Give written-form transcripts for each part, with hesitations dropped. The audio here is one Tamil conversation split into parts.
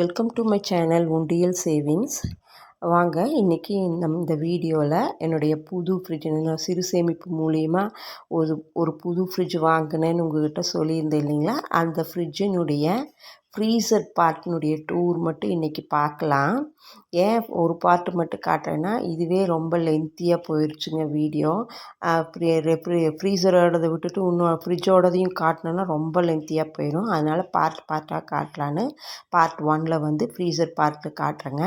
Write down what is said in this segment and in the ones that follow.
வெல்கம் டு மை சேனல் உண்டியல் சேவிங்ஸ். வாங்க இன்றைக்கி இந்த வீடியோவில் என்னுடைய புது ஃப்ரிட்ஜ் நான் சிறு சேமிப்பு மூலிமா ஒரு புது ஃப்ரிட்ஜ் வாங்கினேன்னு உங்கள்கிட்ட சொல்லியிருந்தேன் இல்லைங்களா, அந்த ஃப்ரிட்ஜினுடைய ஃப்ரீசர் பார்ட்டினுடைய டூர் மட்டும் இன்றைக்கி பார்க்கலாம். ஏன் ஒரு பார்ட்டு மட்டும் காட்டுறேன்னா, இதுவே ரொம்ப லென்த்தியாக போயிடுச்சுங்க வீடியோ. ஃப்ரீசரோடதை விட்டுட்டு இன்னும் ஃப்ரிட்ஜோடதையும் காட்டினோன்னா ரொம்ப லென்த்தியாக போயிடும். அதனால் பார்ட்டாக காட்டலான்னு பார்ட் 1 ஃப்ரீசர் பார்ட்டு காட்டுறேங்க.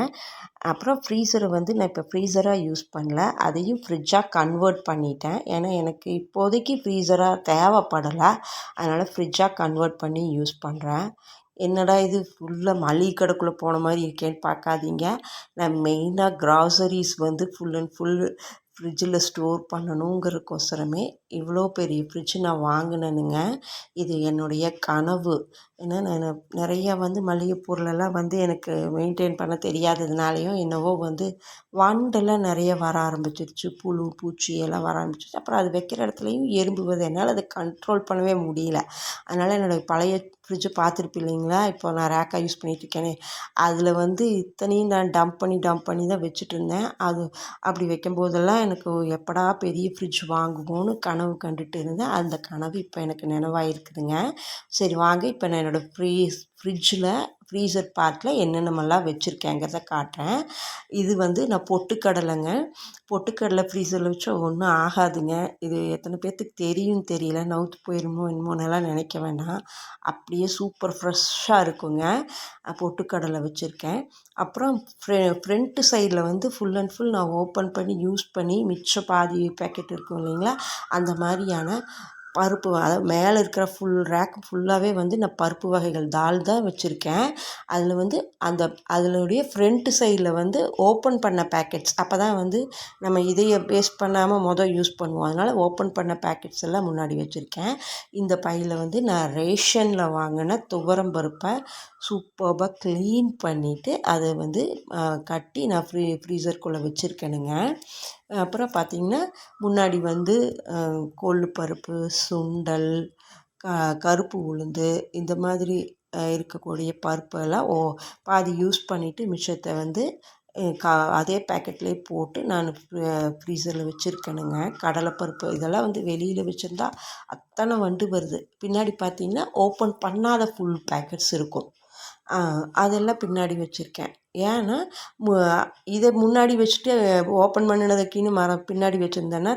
அப்புறம் ஃப்ரீசரை நான் இப்போ ஃப்ரீசராக யூஸ் பண்ணல, அதையும் ஃப்ரிட்ஜாக கன்வெர்ட் பண்ணிட்டேன். ஏன்னா எனக்கு இப்போதைக்கு ஃப்ரீசராக தேவைப்படலை, அதனால் ஃப்ரிட்ஜாக கன்வெர்ட் பண்ணி யூஸ் பண்ணுறேன். என்னடா இது ஃபுல்லாக மளிகை கடைக்குள்ளே போன மாதிரி இருக்கேன்னு பார்க்காதீங்க. நான் மெயினாக கிராசரிஸ் ஃபுல் அண்ட் ஃபுல் ஃப்ரிட்ஜில் ஸ்டோர் பண்ணணுங்கிறதுக்கோசரமே இவ்வளோ பெரிய ஃப்ரிட்ஜ் நான் வாங்கினேனுங்க. இது என்னுடைய கனவு. ஏன்னா நான் நிறையா மளிகை பொருளெல்லாம் எனக்கு மெயின்டைன் பண்ண தெரியாததுனாலையும் என்னவோ வண்டெல்லாம் நிறைய வர ஆரம்பிச்சிருச்சு, புழு பூச்சி எல்லாம் வர ஆரம்பிச்சிருச்சு. அப்புறம் அது வைக்கிற இடத்துலையும் எறும்பு வருது, என்னால் அதை கண்ட்ரோல் பண்ணவே முடியல. அதனால் என்னுடைய பழைய ஃப்ரிட்ஜை பார்த்துருப்பீங்க இல்லைங்களா, இப்போ நான் ரேக்காக யூஸ் பண்ணிகிட்ருக்கேனே, அதில் இத்தனையும் நான் டம்ப் பண்ணி தான் வச்சுட்டு இருந்தேன். அது அப்படி வைக்கும்போதெல்லாம் எனக்கு எப்படா பெரிய ஃப்ரிட்ஜ் வாங்குவோன்னு கனவு கண்டுட்டு இருந்தேன். அந்த கனவு இப்போ எனக்கு நினைவாயிருக்குதுங்க. சரி வாங்க, இப்போ நான் என்னோடய ஃப்ரிட்ஜில் ஃப்ரீசர் பார்ட்டில் என்னென்னமெல்லாம் வச்சுருக்கேங்கிறத காட்டுறேன். இது நான் பொட்டுக்கடலைங்க. பொட்டுக்கடலை ஃப்ரீசரில் வச்சா ஒன்றும் ஆகாதுங்க. இது எத்தனை பேர்த்துக்கு தெரியும் தெரியல, நவுத்து போயிருமோ என்னமோன்னெல்லாம் நினைக்க வேண்டாம். அப்படியே சூப்பர் ஃப்ரெஷ்ஷாக இருக்குங்க. பொட்டுக்கடலை வச்சுருக்கேன். அப்புறம் ஃப்ரண்ட்டு சைடில் ஃபுல் அண்ட் ஃபுல் நான் ஓப்பன் பண்ணி யூஸ் பண்ணி மிச்சம் பாதி பேக்கெட் இருக்கும் இல்லைங்களா, அந்த மாதிரியான பருப்பு, அதாவது மேலே இருக்கிற ஃபுல் ரேக் ஃபுல்லாகவே நான் பருப்பு வகைகள் தால் தான் வச்சுருக்கேன். அதில் அதனுடைய ஃப்ரண்ட்டு சைடில் ஓப்பன் பண்ண பேக்கெட்ஸ், அப்போ தான் நம்ம இதையை வேஸ்ட் பண்ணாமல் யூஸ் பண்ணுவோம். அதனால் ஓப்பன் பண்ண பேக்கெட்ஸ் எல்லாம் முன்னாடி வச்சுருக்கேன். இந்த பையில் நான் ரேஷனில் வாங்கின துவரம் பருப்பை சூப்பராக க்ளீன் பண்ணிவிட்டு அதை கட்டி நான் ஃப்ரீசருக்குள்ளே வச்சுருக்கேனுங்க. அப்புறம் பார்த்திங்கன்னா முன்னாடி கொள்ளு பருப்பு, சுண்டல், கருப்பு உளுந்து, இந்த மாதிரி இருக்கக்கூடிய பருப்பெல்லாம் பாதி யூஸ் பண்ணிவிட்டு மிச்சத்தை அதே பேக்கெட்லேயே போட்டு நான் ஃப்ரீசரில் வச்சுருக்கேனுங்க. கடலைப்பருப்பு இதெல்லாம் வெளியில் வச்சுருந்தா அத்தனை வண்டு வருது. பின்னாடி பார்த்திங்கன்னா ஓப்பன் பண்ணாத ஃபுல் பேக்கெட்ஸ் இருக்கும், அதெல்லாம் பின்னாடி வச்சுருக்கேன். ஏன்னா இதை முன்னாடி வச்சுட்டு ஓப்பன் பண்ணினதுக்குன்னு பின்னாடி வச்சுருந்தேன்னா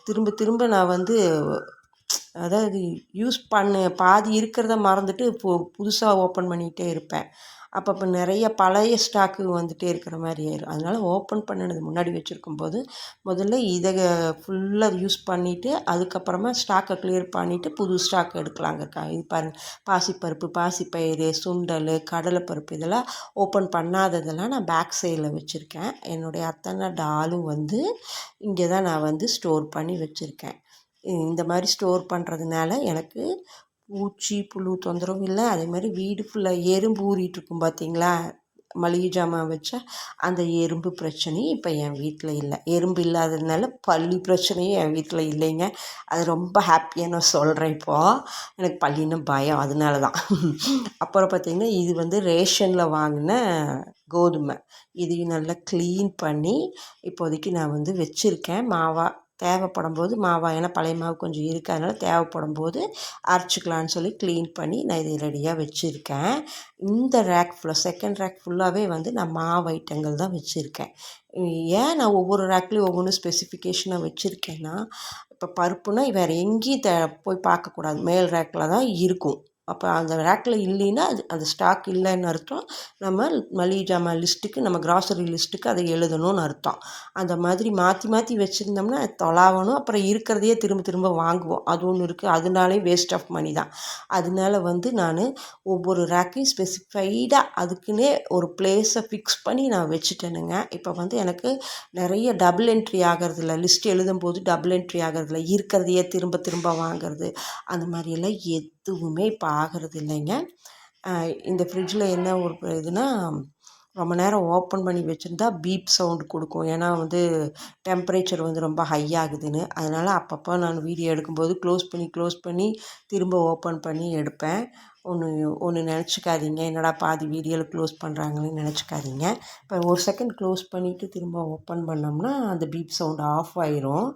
திரும்ப திரும்ப நான் அதாவது யூஸ் பாதி இருக்கிறத மறந்துட்டு புதுசாக ஓப்பன் பண்ணிகிட்டே இருப்பேன். அப்போ நிறைய பழைய ஸ்டாக்கு வந்துகிட்டே இருக்கிற மாதிரி ஆயிடும். அதனால் ஓப்பன் பண்ணினது முன்னாடி வச்சுருக்கும்போது முதல்ல இதை ஃபுல்லாக யூஸ் பண்ணிவிட்டு அதுக்கப்புறமா ஸ்டாக்கை க்ளியர் பண்ணிவிட்டு புது ஸ்டாக் எடுக்கலாங்க. இது பாருங்கள், பாசிப்பருப்பு, பாசிப்பயிறு, சுண்டல், கடலைப்பருப்பு இதெல்லாம் ஓப்பன் பண்ணாததெல்லாம் நான் பேக் சைடில் வச்சுருக்கேன். என்னுடைய அத்தனை டாலும் இங்கே தான் நான் ஸ்டோர் பண்ணி வச்சுருக்கேன். இந்த மாதிரி ஸ்டோர் பண்ணுறதுனால எனக்கு பூச்சி புழு தொந்தரவும் இல்லை. அதே மாதிரி வீடு ஃபுல்லாக எறும்பு ஊறிட்டுருக்கும் பார்த்திங்களா, மளிகை ஜாமான் வச்சா அந்த எறும்பு பிரச்சனையும் இப்போ என் வீட்டில் இல்லை. எறும்பு இல்லாததுனால பல்லி பிரச்சனையும் என் வீட்டில் இல்லைங்க. அது ரொம்ப ஹாப்பியாக நான் சொல்கிறேன். இப்போது எனக்கு பல்லின்னு பயம், அதனால தான். அப்புறம் பார்த்திங்கன்னா இது ரேஷனில் வாங்கின கோதுமை, இதையும் நல்லா க்ளீன் பண்ணி இப்போதைக்கு நான் வச்சுருக்கேன். தேவைப்படும் போது ஏன்னா பழைய மாவு கொஞ்சம் இருக்குது, அதனால் தேவைப்படும் போது அரைச்சிக்கலான்னு சொல்லி க்ளீன் பண்ணி நான் இதை ரெடியாக வச்சுருக்கேன். இந்த ரேக் ஃபுல்லாக, செகண்ட் ரேக் ஃபுல்லாகவே நான் மாவு ஐட்டங்கள் தான் வச்சுருக்கேன். ஏன் நான் ஒவ்வொரு ரேக்லேயும் ஒவ்வொன்றும் ஸ்பெசிஃபிகேஷனாக வச்சுருக்கேன்னா, இப்போ பருப்புனா வேறு எங்கேயும் போய் பார்க்கக்கூடாது, மேல் ரேக்கில் தான் இருக்கும். அப்போ அந்த ரேக்கில் இல்லைன்னா அந்த ஸ்டாக் இல்லைன்னு அர்த்தம். நம்ம மளிகை ஜாமான் லிஸ்ட்டுக்கு, நம்ம கிராசரி லிஸ்ட்டுக்கு அதை எழுதணும்னு அர்த்தம். அந்த மாதிரி மாற்றி மாற்றி வச்சுருந்தோம்னா தொலாவணும், அப்புறம் இருக்கிறதையே திரும்ப திரும்ப வாங்குவோம், அது ஒன்று இருக்குது. அதனாலே வேஸ்ட் ஆஃப் மணி தான். அதனால நான் ஒவ்வொரு ரேக்கையும் ஸ்பெசிஃபைடாக அதுக்குன்னே ஒரு பிளேஸை ஃபிக்ஸ் பண்ணி நான் வச்சுட்டேனுங்க. இப்போ எனக்கு நிறைய டபுள் என்ட்ரி ஆகிறதில்ல, லிஸ்ட் எழுதும்போது டபுள் என்ட்ரி ஆகிறதில்ல, இருக்கிறதையே திரும்ப திரும்ப வாங்கிறது அந்த மாதிரியெல்லாம் எதுவுமே இப்போ ஆகிறது இல்லைங்க. இந்த ஃப்ரிட்ஜில் என்ன ஒரு இதுனா, ரொம்ப நேரம் ஓப்பன் பண்ணி வச்சுருந்தா பீப் சவுண்டு கொடுக்கும். ஏன்னா வந்து டெம்பரேச்சர் வந்து ரொம்ப ஹை ஆகுதுன்னு. அதனால் அப்பப்போ நான் வீடியோ எடுக்கும்போது க்ளோஸ் பண்ணி திரும்ப ஓப்பன் பண்ணி எடுப்பேன். ஒன்று ஒன்று நினச்சிக்காதீங்க, என்னடா பாதி வீடியோவில் க்ளோஸ் பண்ணுறாங்களேன்னு நினச்சிக்காதீங்க. இப்போ ஒரு செகண்ட் க்ளோஸ் பண்ணிவிட்டு திரும்ப ஓப்பன் பண்ணோம்னா அந்த பீப் சவுண்டு ஆஃப் ஆயிரும்.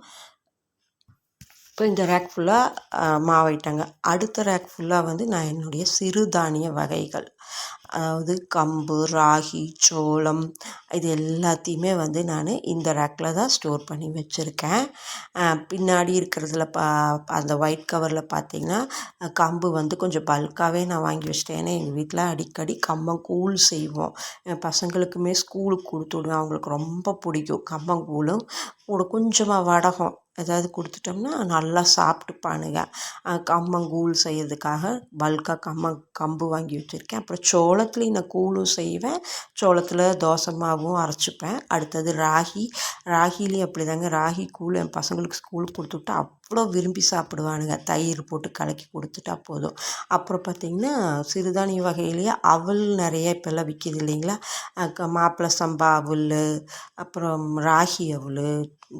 இப்போ இந்த ரேக் ஃபுல்லாக மாவாயிட்டாங்க. அடுத்த ரேக் ஃபுல்லாக வந்து நான் என்னுடைய சிறுதானிய வகைகள், அதாவது கம்பு, ராகி, சோளம், இது எல்லாத்தையுமே வந்து நான் இந்த ரேக்கில் தான் ஸ்டோர் பண்ணி வச்சுருக்கேன். பின்னாடி இருக்கிறதுல அந்த ஒயிட் கவரில் பார்த்திங்கன்னா கம்பு வந்து கொஞ்சம் பல்காகவே நான் வாங்கி வச்சிட்டேன். ஏன்னா எங்கள் வீட்டில் அடிக்கடி கம்பங்கூழ் செய்வோம். என் பசங்களுக்குமே ஸ்கூலுக்கு கொடுத்து விடுவேன். அவங்களுக்கு ரொம்ப பிடிக்கும் கம்பங்கூழும் கூட கொஞ்சமாக வடகம் ஏதாவது கொடுத்துட்டோம்னா நல்லா சாப்பிட்டுப்பானுங்க. கம்பங்கூழ் செய்கிறதுக்காக பல்காக கம்பு வாங்கி வச்சுருக்கேன். அப்புறம் சோளத்துலேயும் நான் கூழும் செய்வேன். சோளத்தில் தோசை மாவும் அரைச்சிப்பேன். அடுத்தது ராகிலேயும் அப்படி தாங்க. ராகி கூழ் என் பசங்களுக்கு ஸ்கூலுக்கு கொடுத்துட்டா அவ்வளோ விரும்பி சாப்பிடுவானுங்க. தயிர் போட்டு கலக்கி கொடுத்துட்டா போதும். அப்புறம் பார்த்திங்கன்னா சிறுதானிய வகையிலேயே அவல் நிறைய இப்போல்லாம் விற்கிது இல்லைங்களா. மாப்பிள்ளை சம்பா அவல், அப்புறம் ராகி அவல்,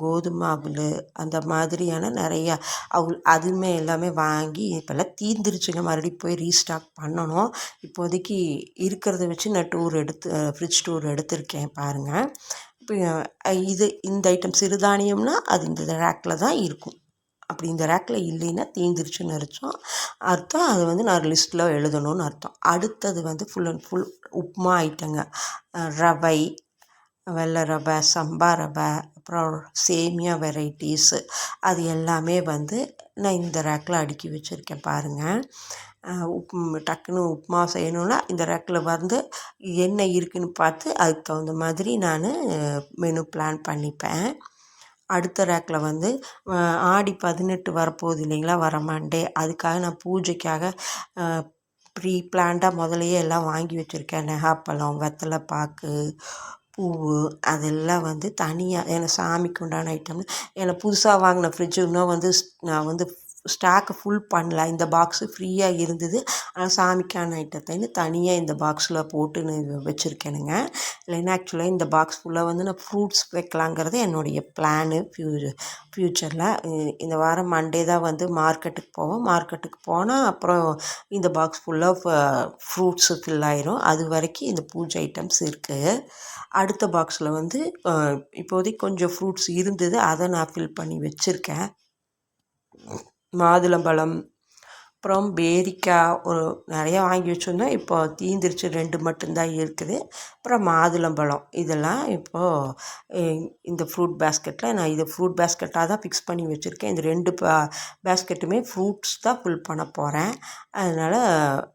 கோதுமை அவல், அந்த மாதிரியான நிறையா அவல் அதுவுமே எல்லாமே வாங்கி இப்போல்லாம் தீர்ந்துருச்சுங்க. மறுபடியும் போய் ரீஸ்டாக் பண்ணணும். இப்போதைக்கு இருக்கிறத வச்சு நான் ஃப்ரிட்ஜ் டூர் எடுத்திருக்கேன் பாருங்கள். இப்போ இந்த ஐட்டம் சிறுதானியம்னா அது இந்த ரேக்கில் தான் இருக்கும். அப்படி இந்த ரேக்கில் இல்லைன்னா தீந்துருச்சுன்னு அர்த்தம். அது வந்து நான் லிஸ்ட்டில் எழுதணும்னு அர்த்தம். அடுத்தது வந்து ஃபுல் அண்ட் ஃபுல் உப்புமா ஐட்டங்க. ரவை, வெள்ளை ரவை, சம்பா ரவை, அப்புறம் சேமியா வெரைட்டிஸு, அது எல்லாமே வந்து நான் இந்த ரேக்கில் அடுக்கி வச்சுருக்கேன் பாருங்கள். டக்குன்னு உப்புமா செய்யணுன்னா இந்த ரேக்கில் வந்து என்ன இருக்குதுன்னு பார்த்து அதுக்கு தகுந்த மாதிரி நான் மெனு பிளான் பண்ணிப்பேன். அடுத்த ரேக்கில் வந்து ஆடி 18 வரப்போகுது இல்லைங்களா, வர மண்டே. அதுக்காக நான் பூஜைக்காக ப்ரீ பிளான்டாக முதலையே எல்லாம் வாங்கி வச்சுருக்கேன். நெகாப்பழம், வெத்தலை பாக்கு, பூவு, அதெல்லாம் வந்து தனியாக ஏன்னா சாமிக்கு உண்டான ஐட்டம். ஏன்னா புதுசாக வாங்கின ஃப்ரிட்ஜு இன்னும் வந்து நான் வந்து ஸ்டாக்கு ஃபுல் பண்ணல. இந்த பாக்ஸு ஃப்ரீயாக இருந்தது. ஆனால் சாமிக்கான ஐட்டத்தைன்னு தனியாக இந்த பாக்ஸில் போட்டு வச்சுருக்கேனுங்க. இல்லைன்னா ஆக்சுவலாக இந்த பாக்ஸ் ஃபுல்லாக வந்து நான் ஃப்ரூட்ஸ் வைக்கலாங்கிறது என்னுடைய பிளானு. ஃப்யூச்சரில் இந்த வாரம் மண்டே தான் வந்து மார்க்கெட்டுக்கு போவோம். மார்க்கெட்டுக்கு போனால் அப்புறம் இந்த பாக்ஸ் ஃபுல்லாக ஃப்ரூட்ஸு ஃபில் ஆயிரும். அது வரைக்கும் இந்த பூஜை ஐட்டம்ஸ் இருக்குது. அடுத்த பாக்ஸில் வந்து இப்போதைக்கு கொஞ்சம் ஃப்ரூட்ஸ் இருந்தது, அதை நான் ஃபில் பண்ணி வச்சுருக்கேன். மாதுளம்பழம், அப்புறம் பேரிக்காய் ஒரு நிறையா வாங்கி வச்சுருந்தோம். இப்போ தீந்துருச்சு, 2 மட்டும்தான் இருக்குது. அப்புறம் மாதுளம்பழம், இதெல்லாம் இப்போது இந்த ஃப்ரூட் பேஸ்கெட்டில் நான் இதை ஃப்ரூட் பேஸ்கெட்டாக தான் ஃபிக்ஸ் பண்ணி வச்சுருக்கேன். இந்த 2 பேஸ்கெட்டுமே ஃப்ரூட்ஸ் தான் ஃபில் பண்ண போகிறேன். அதனால்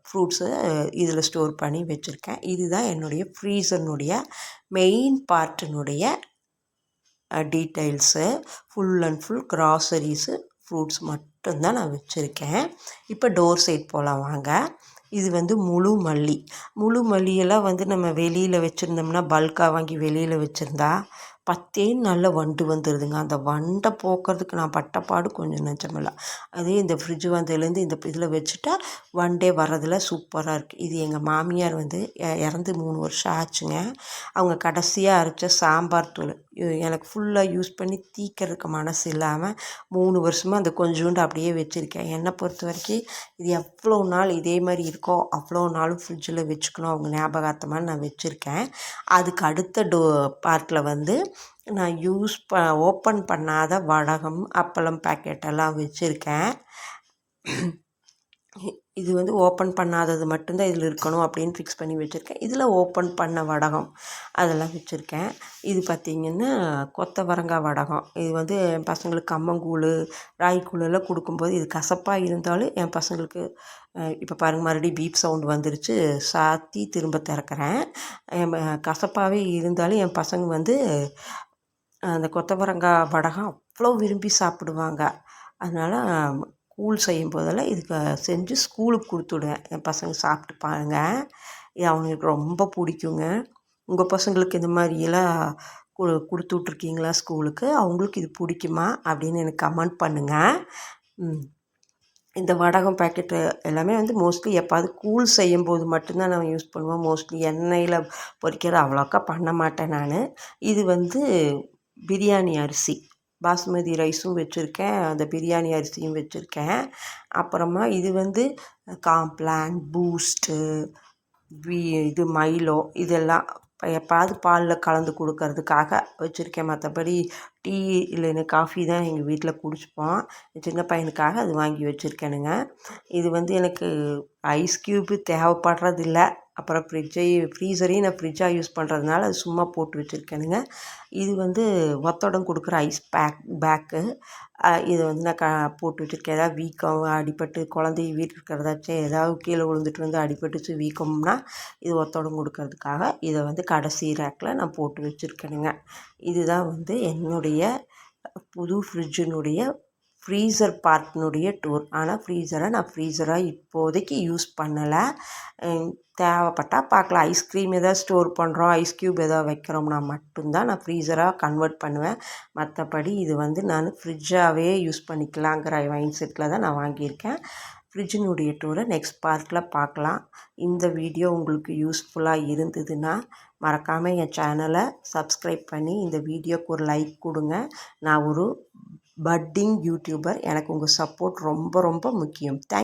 ஃப்ரூட்ஸு இதில் ஸ்டோர் பண்ணி வச்சுருக்கேன். இதுதான் என்னுடைய ஃப்ரீசர்னுடைய மெயின் பார்ட்டினுடைய details. Full and full groceries, fruits மட்டும்தான் நான் வச்சுருக்கேன். இப்போ டோர் சைட் போகலாம் வாங்க. இது வந்து முழு மல்லியெல்லாம் வந்து நம்ம வெளியில் வச்சுருந்தோம்னா, பல்காக வாங்கி வெளியில் வச்சுருந்தா 10 நாளில் வண்டு வந்துடுதுங்க. அந்த வண்டை போக்குறதுக்கு நான் பட்டப்பாடு கொஞ்சம் நிஜமில்ல. அதே இந்த ஃப்ரிட்ஜ் வந்ததுலேருந்து இந்த இதில் வச்சுட்டா வண்டே வர்றதில் சூப்பராக இருக்குது. இது எங்கள் மாமியார் வந்து இறந்து 3 வருஷம் ஆச்சுங்க. அவங்க கடைசியாக அரைச்ச சாம்பார் தூள் எனக்கு ஃபுல்லாக யூஸ் பண்ணி தீக்கிறதுக்கு மனசு இல்லாமல் 3 வருஷமாக அந்த கொஞ்சோண்டு அப்படியே வச்சுருக்கேன். என்னை பொறுத்த வரைக்கும் இது எவ்வளோ நாள் இதே மாதிரி இருக்கோ அவ்வளோ நாளும் ஃப்ரிட்ஜில் வச்சுக்கணும் அவங்க ஞாபகார்த்தமாக நான் வச்சுருக்கேன். அதுக்கு அடுத்த பார்ட்டில் வந்து நான் ஓப்பன் பண்ணாத வடகம், அப்பளம் பாக்கெட்டெல்லாம் வச்சுருக்கேன். இது வந்து ஓப்பன் பண்ணாதது மட்டும்தான் இதில் இருக்கணும் அப்படின்னு ஃபிக்ஸ் பண்ணி வச்சுருக்கேன். இதில் ஓப்பன் பண்ண வடகம் அதெல்லாம் வச்சுருக்கேன். இது பார்த்திங்கன்னா கொத்தவரங்காய் வடகம். இது வந்து என் பசங்களுக்கு கம்மங்கூழ், ராகிக்கூழ் எல்லாம் கொடுக்கும்போது இது கசப்பாக இருந்தாலும் என் பசங்களுக்கு இப்போ பாருங்கள் மறுபடியும் பீப் சவுண்டு வந்துருச்சு. சாத்தி திரும்ப திறக்கிறேன். கசப்பாகவே இருந்தாலும் என் பசங்க வந்து அந்த கொத்தவரங்காய் வடகம் அவ்வளோ விரும்பி சாப்பிடுவாங்க. அதனால் கூழ் செய்யும் போதெல்லாம் இதுக்கு செஞ்சு ஸ்கூலுக்கு கொடுத்துடுவேன். என் பசங்க சாப்பிட்டு பாருங்க, இது அவங்களுக்கு ரொம்ப பிடிக்குங்க. உங்கள் பசங்களுக்கு இந்த மாதிரியெல்லாம் கொடுத்து விட்ருக்கீங்களா ஸ்கூலுக்கு? அவங்களுக்கு இது பிடிக்குமா அப்படின்னு எனக்கு கமெண்ட் பண்ணுங்கள். இந்த வடகம் பாக்கெட்டு எல்லாமே வந்து மோஸ்ட்லி எப்பாவது கூழ் செய்யும்போது மட்டும்தான் நான் யூஸ் பண்ணுவேன். மோஸ்ட்லி எண்ணெயில் பொரிக்கிறது அவ்வளோக்கா பண்ண மாட்டேன் நான். இது வந்து பிரியாணி அரிசி பாஸ்மதி ரைஸும் வச்சுருக்கேன், அந்த பிரியாணி அரிசியும் வச்சுருக்கேன். அப்புறமா இது வந்து காம்ப்ளான், பூஸ்ட்டு, இது மைலோ இதெல்லாம் எப்பாவது பாலில் கலந்து கொடுக்கறதுக்காக வச்சுருக்கேன். மற்றபடி டீ இல்லைன்னா காஃபி தான் எங்கள் வீட்டில் குடிச்சுப்போம். சின்ன பையனுக்காக அது வாங்கி வச்சுருக்கேனுங்க. இது வந்து எனக்கு ஐஸ் க்யூபு தேவைப்படுறதில்ல. அப்புறம் ஃப்ரீசரையும் நான் ஃப்ரிட்ஜாக யூஸ் பண்ணுறதுனால அது சும்மா போட்டு வச்சுருக்கேனுங்க. இது வந்து ஒத்தடம் கொடுக்குற ஐஸ் பேக்கு. இதை வந்து நான் போட்டு வச்சுருக்கேன். ஏதாவது வீக்கம் அடிபட்டு குழந்தை வீட்டில் இருக்கிறதாச்சும் ஏதாவது கீழே விழுந்துட்டு வந்து அடிபட்டுச்சு வீக்கம்னா இது ஒத்தடம் கொடுக்கறதுக்காக இதை வந்து கடைசி ரேக்கில் நான் போட்டு வச்சுருக்கேனுங்க. இதுதான் வந்து என்னுடைய புது ஃப்ரிட்ஜினுடைய ஃப்ரீசர் பார்ட்னுடைய டூர். ஆனால் ஃப்ரீசரை நான் ஃப்ரீசராக இப்போதைக்கு யூஸ் பண்ணலை. தேவைப்பட்டால் பார்க்கலாம். ஐஸ்கிரீம் எதாவது ஸ்டோர் பண்ணுறோம், ஐஸ் க்யூப் எதாவது வைக்கிறோம்னா மட்டும்தான் நான் ஃப்ரீசராக கன்வெர்ட் பண்ணுவேன். மற்றபடி இது வந்து நான் ஃப்ரிட்ஜாகவே யூஸ் பண்ணிக்கலாங்கிற மைண்ட் செட்டில் தான் நான் வாங்கியிருக்கேன். ஃப்ரிட்ஜினுடைய டூரை நெக்ஸ்ட் பார்ட்டில் பார்க்கலாம். இந்த வீடியோ உங்களுக்கு யூஸ்ஃபுல்லாக இருந்ததுன்னா மறக்காமல் என் சேனலை சப்ஸ்கிரைப் பண்ணி இந்த வீடியோக்கு ஒரு லைக் கொடுங்க. நான் ஒரு பட்டிங் யூடியூபர். எனக்கு உங்கள் சப்போர்ட் ரொம்ப ரொம்ப முக்கியம்.